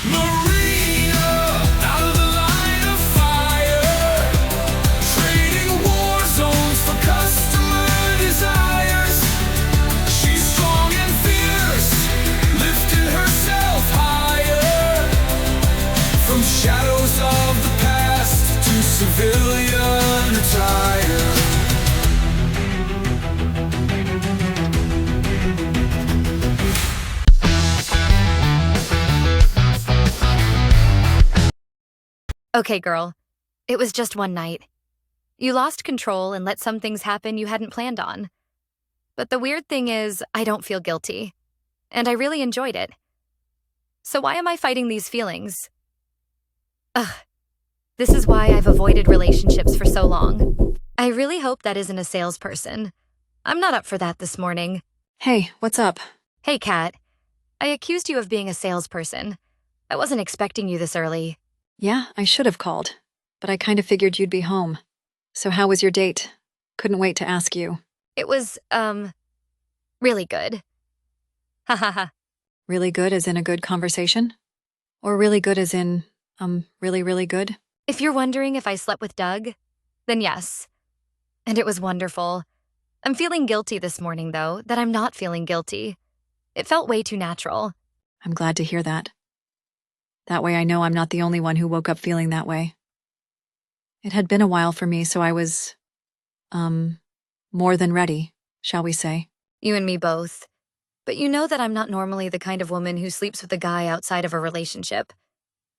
Marina, out of the line of fire, trading war zones for customer desires. She's strong and fierce, lifting herself higher, from shadows of the past to civilian attire. Okay, girl. It was just one night. You lost control and let some things happen you hadn't planned on. But the weird thing is, I don't feel guilty. And I really enjoyed it. So why am I fighting these feelings? Ugh. This is why I've avoided relationships for so long. I really hope that isn't a salesperson. I'm not up for that this morning. Hey, what's up? Hey, Kat. I accused you of being a salesperson. I wasn't expecting you this early. Yeah, I should have called, but I kind of figured you'd be home. So how was your date? Couldn't wait to ask you. It was, really good. Ha ha ha. Really good as in a good conversation? Or really good as in, really, really good? If you're wondering if I slept with Doug, then yes. And it was wonderful. I'm feeling guilty this morning, though, that I'm not feeling guilty. It felt way too natural. I'm glad to hear that. That way I know I'm not the only one who woke up feeling that way. It had been a while for me, so I was, more than ready, shall we say. You and me both. But you know that I'm not normally the kind of woman who sleeps with a guy outside of a relationship.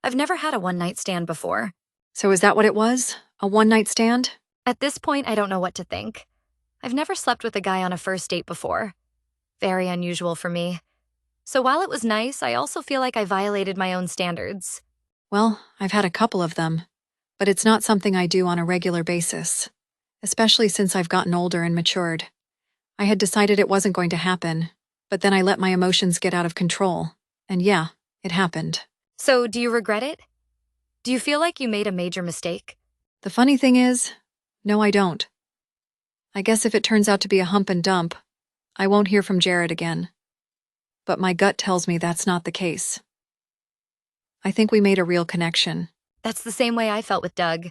I've never had a one-night stand before. So is that what it was? A one-night stand? At this point, I don't know what to think. I've never slept with a guy on a first date before. Very unusual for me. So while it was nice, I also feel like I violated my own standards. Well, I've had a couple of them, but it's not something I do on a regular basis, especially since I've gotten older and matured. I had decided it wasn't going to happen, but then I let my emotions get out of control, and yeah, it happened. So, do you regret it? Do you feel like you made a major mistake? The funny thing is, no, I don't. I guess if it turns out to be a hump and dump, I won't hear from Jared again. But my gut tells me that's not the case. I think we made a real connection. That's the same way I felt with Doug.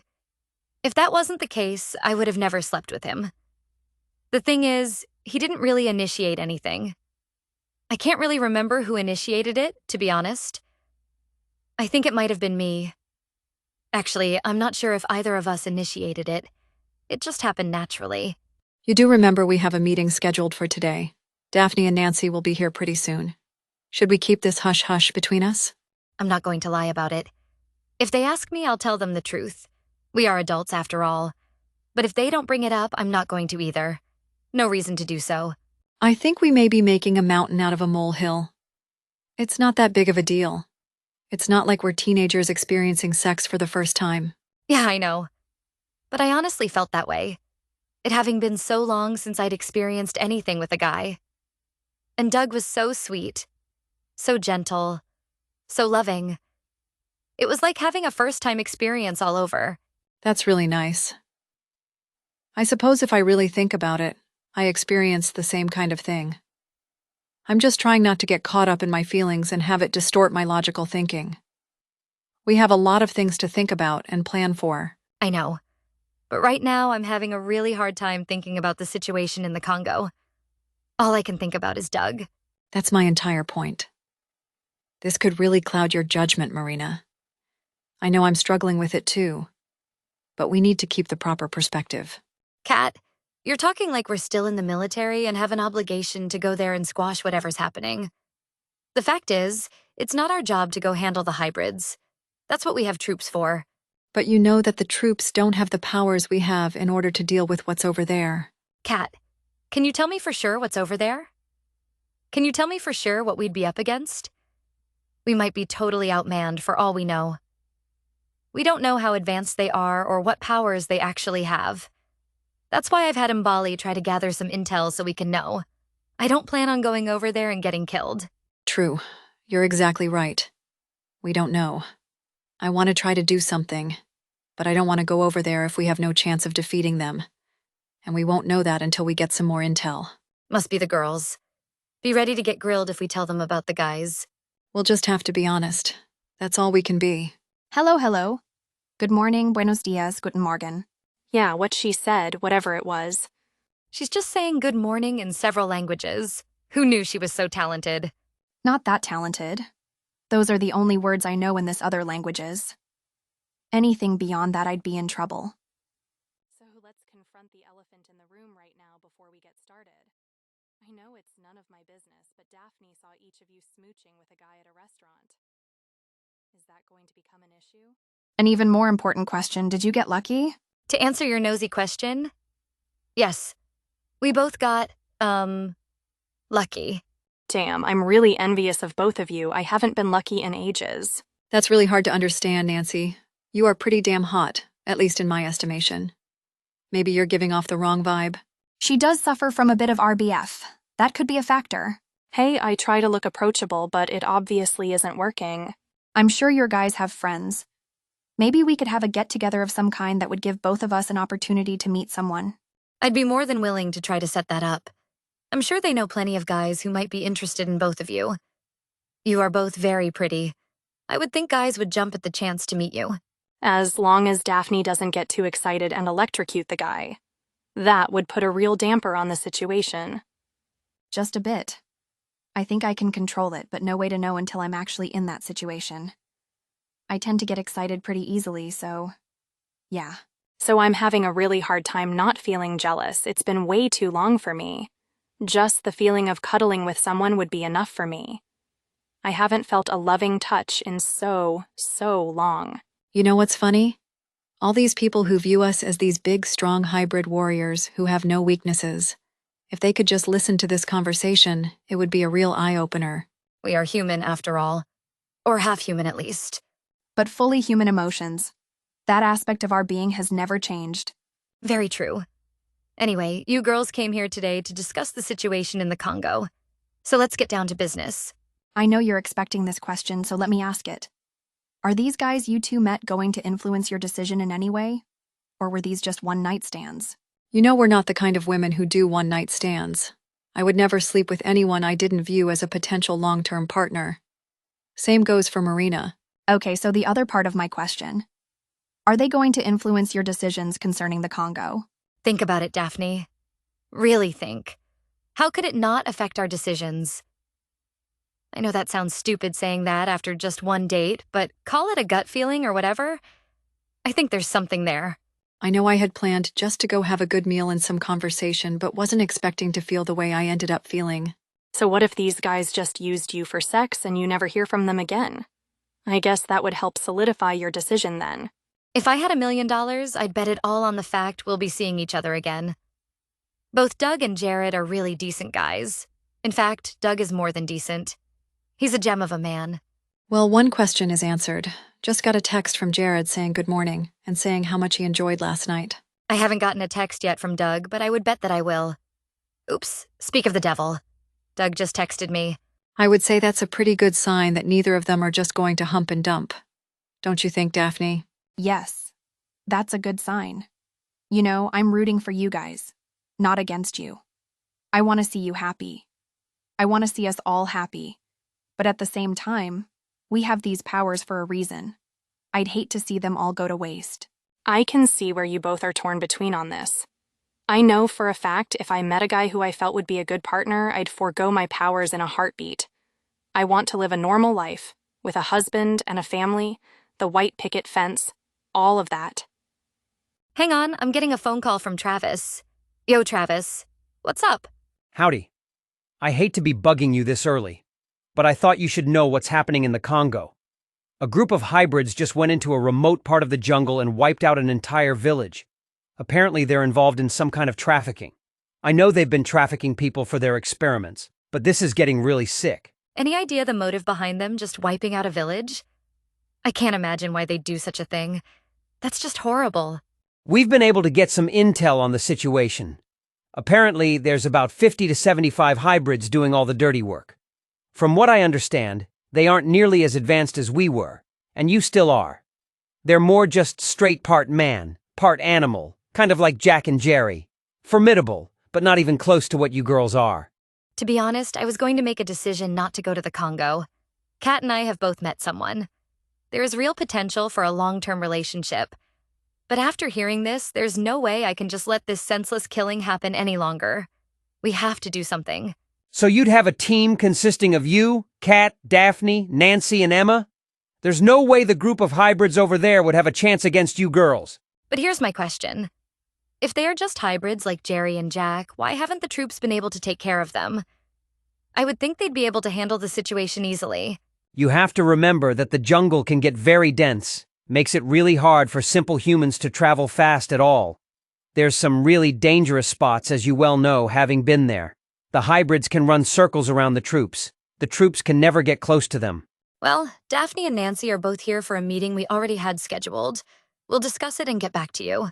If that wasn't the case, I would have never slept with him. The thing is, he didn't really initiate anything. I can't really remember who initiated it, to be honest. I think it might have been me. Actually, I'm not sure if either of us initiated it. It just happened naturally. You do remember we have a meeting scheduled for today. Daphne and Nancy will be here pretty soon. Should we keep this hush-hush between us? I'm not going to lie about it. If they ask me, I'll tell them the truth. We are adults after all. But if they don't bring it up, I'm not going to either. No reason to do so. I think we may be making a mountain out of a molehill. It's not that big of a deal. It's not like we're teenagers experiencing sex for the first time. Yeah, I know. But I honestly felt that way. It having been so long since I'd experienced anything with a guy. And Doug was so sweet, so gentle, so loving. It was like having a first-time experience all over. That's really nice. I suppose if I really think about it, I experienced the same kind of thing. I'm just trying not to get caught up in my feelings and have it distort my logical thinking. We have a lot of things to think about and plan for. I know. But right now, I'm having a really hard time thinking about the situation in the Congo. All I can think about is Doug. That's my entire point. This could really cloud your judgment, Marina. I know I'm struggling with it too, but we need to keep the proper perspective. Kat, you're talking like we're still in the military and have an obligation to go there and squash whatever's happening. The fact is, it's not our job to go handle the hybrids. That's what we have troops for. But you know that the troops don't have the powers we have in order to deal with what's over there. Kat, can you tell me for sure what's over there? Can you tell me for sure what we'd be up against? We might be totally outmanned for all we know. We don't know how advanced they are or what powers they actually have. That's why I've had Mbali try to gather some intel so we can know. I don't plan on going over there and getting killed. True. You're exactly right. We don't know. I want to try to do something. but I don't want to go over there if we have no chance of defeating them. And we won't know that until we get some more intel. Must be the girls. Be ready to get grilled if we tell them about the guys. We'll just have to be honest. That's all we can be. Hello, hello. Good morning, buenos dias, guten Morgen. Yeah, what she said, whatever it was. She's just saying good morning in several languages. Who knew she was so talented? Not that talented. Those are the only words I know in this other languages. Anything beyond that, I'd be in trouble. So let's confront the elephant in the room right now before we get started. I know it's none of my business, but Daphne saw each of you smooching with a guy at a restaurant. Is that going to become an issue? An even more important question, did you get lucky? To answer your nosy question, yes. We both got, lucky. Damn, I'm really envious of both of you. I haven't been lucky in ages. That's really hard to understand, Nancy. You are pretty damn hot, at least in my estimation. Maybe you're giving off the wrong vibe. She does suffer from a bit of RBF. That could be a factor. Hey, I try to look approachable, but it obviously isn't working. I'm sure your guys have friends. Maybe we could have a get-together of some kind that would give both of us an opportunity to meet someone. I'd be more than willing to try to set that up. I'm sure they know plenty of guys who might be interested in both of you. You are both very pretty. I would think guys would jump at the chance to meet you. As long as Daphne doesn't get too excited and electrocute the guy. That would put a real damper on the situation. Just a bit. I think I can control it, but no way to know until I'm actually in that situation. I tend to get excited pretty easily, so yeah. So I'm having a really hard time not feeling jealous. It's been way too long for me. Just the feeling of cuddling with someone would be enough for me. I haven't felt a loving touch in so long. You know what's funny? All these people who view us as these big, strong hybrid warriors who have no weaknesses. If they could just listen to this conversation, it would be a real eye-opener. We are human, after all. Or half human, at least. But fully human emotions. That aspect of our being has never changed. Very true. Anyway, you girls came here today to discuss the situation in the Congo. So let's get down to business. I know you're expecting this question, so let me ask it. Are these guys you two met going to influence your decision in any way? Or were these just one-night stands? You know we're not the kind of women who do one-night stands. I would never sleep with anyone I didn't view as a potential long-term partner. Same goes for Marina. Okay, so the other part of my question. Are they going to influence your decisions concerning the Congo? Think about it, Daphne. Really think. How could it not affect our decisions? I know that sounds stupid saying that after just one date, but call it a gut feeling or whatever. I think there's something there. I know I had planned just to go have a good meal and some conversation, but wasn't expecting to feel the way I ended up feeling. So what if these guys just used you for sex and you never hear from them again? I guess that would help solidify your decision then. If I had $1 million, I'd bet it all on the fact we'll be seeing each other again. Both Doug and Jared are really decent guys. In fact, Doug is more than decent. He's a gem of a man. Well, one question is answered. Just got a text from Jared saying good morning and saying how much he enjoyed last night. I haven't gotten a text yet from Doug, but I would bet that I will. Oops, speak of the devil. Doug just texted me. I would say that's a pretty good sign that neither of them are just going to hump and dump. Don't you think, Daphne? Yes, that's a good sign. You know, I'm rooting for you guys, not against you. I want to see you happy. I want to see us all happy. But at the same time, we have these powers for a reason. I'd hate to see them all go to waste. I can see where you both are torn between on this. I know for a fact if I met a guy who I felt would be a good partner, I'd forego my powers in a heartbeat. I want to live a normal life, with a husband and a family, the white picket fence, all of that. Hang on, I'm getting a phone call from Travis. Yo, Travis. What's up? Howdy. I hate to be bugging you this early, but I thought you should know what's happening in the Congo. A group of hybrids just went into a remote part of the jungle and wiped out an entire village. Apparently they're involved in some kind of trafficking. I know they've been trafficking people for their experiments, but this is getting really sick. Any idea the motive behind them just wiping out a village? I can't imagine why they'd do such a thing. That's just horrible. We've been able to get some intel on the situation. Apparently, there's about 50 to 75 hybrids doing all the dirty work. From what I understand, they aren't nearly as advanced as we were, and you still are. They're more just straight part man, part animal, kind of like Jack and Jerry. Formidable, but not even close to what you girls are. To be honest, I was going to make a decision not to go to the Congo. Kat and I have both met someone. There is real potential for a long-term relationship. But after hearing this, there's no way I can just let this senseless killing happen any longer. We have to do something. So you'd have a team consisting of you, Kat, Daphne, Nancy, and Emma? There's no way the group of hybrids over there would have a chance against you girls. But here's my question. If they are just hybrids like Jerry and Jack, why haven't the troops been able to take care of them? I would think they'd be able to handle the situation easily. You have to remember that the jungle can get very dense, makes it really hard for simple humans to travel fast at all. There's some really dangerous spots, as you well know, having been there. The hybrids can run circles around the troops. The troops can never get close to them. Well, Daphne and Nancy are both here for a meeting we already had scheduled. We'll discuss it and get back to you.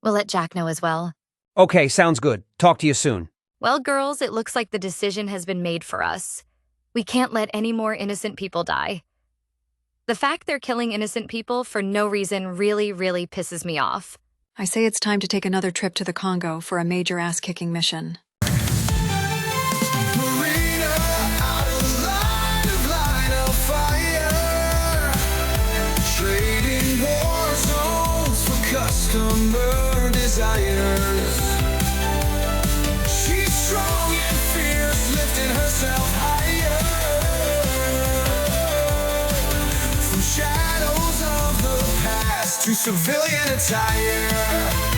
We'll let Jack know as well. Okay, sounds good. Talk to you soon. Well, girls, it looks like the decision has been made for us. We can't let any more innocent people die. The fact they're killing innocent people for no reason really pisses me off. I say it's time to take another trip to the Congo for a major ass-kicking mission. Marina, out of line of fire. Trading war zones for customer desires. She's strong and fierce, lifting herself higher. From shadows of the past to civilian attire.